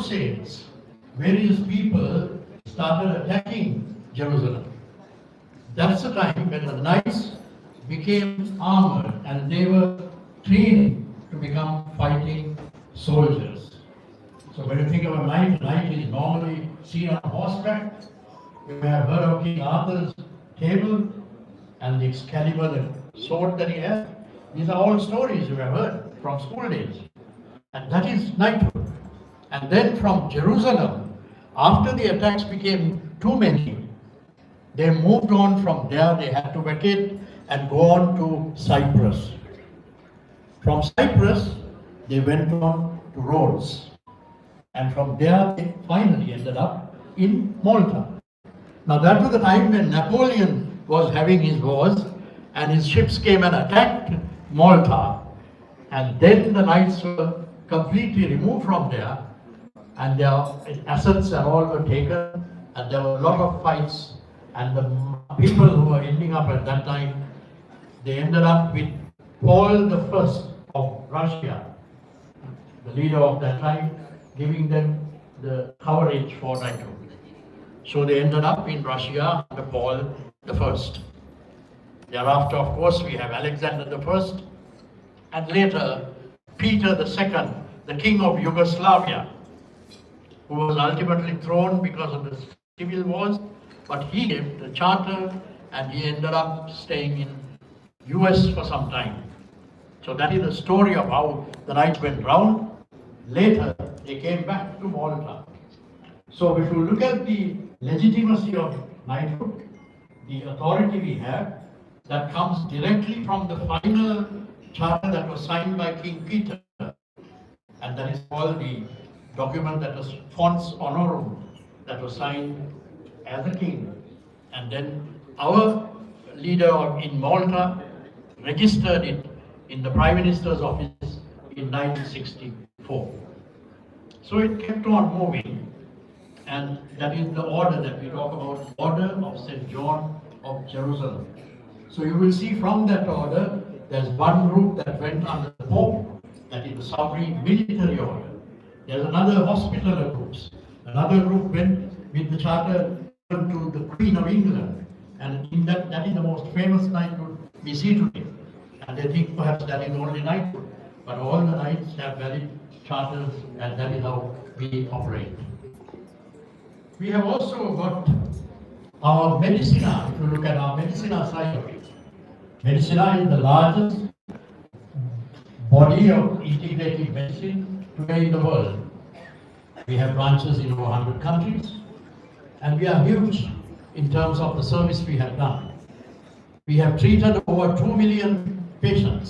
Crusades, various people started attacking Jerusalem. That's the time when the knights became armored and they were trained to become fighting soldiers. So when you think of a knight is normally seen on horseback. You may have heard of King Arthur's table and the Excalibur, the sword that he had. These are all stories you have heard from school days. And that is knighthood. And then from Jerusalem, after the attacks became too many, they moved on from there. They had to vacate and go on to Cyprus. From Cyprus, they went on to Rhodes. And from there, they finally ended up in Malta. Now that was the time when Napoleon was having his wars and his ships came and attacked Malta. And then the knights were completely removed from there and their assets and all were taken and there were a lot of fights. And the people who were ending up at that time, they ended up with Paul I of Russia, the leader of that time, giving them the coverage for knighthood. So they ended up in Russia under Paul I. Thereafter, of course, we have Alexander I, and later Peter II, the king of Yugoslavia, who was ultimately thrown because of the civil wars, but he gave the charter and he ended up staying in US for some time. So that is the story of how the knights went round. Later, they came back to Malta. So if you look at the legitimacy of knighthood, the authority we have, that comes directly from the final charter that was signed by King Peter. And that is called the document that was Fons Honorum, that was signed as a king. And then our leader in Malta registered it in the Prime Minister's office in 1964. So it kept on moving, and that is the order that we talk about, Order of St. John of Jerusalem. So you will see from that order, there's one group that went under the Pope, that is the sovereign military order. There's another hospitaller groups. Another group went with the charter to the Queen of England, and in that is the most famous knighthood we see today. And they think perhaps that is only knighthood, but all the knights have valid charters, and that is how we operate. We have also got our Medicina. If you look at our Medicina side of it, Medicina is the largest body of integrative medicine today in the world. We have branches in over 100 countries, and we are huge in terms of the service we have done. We have treated over 2 million patients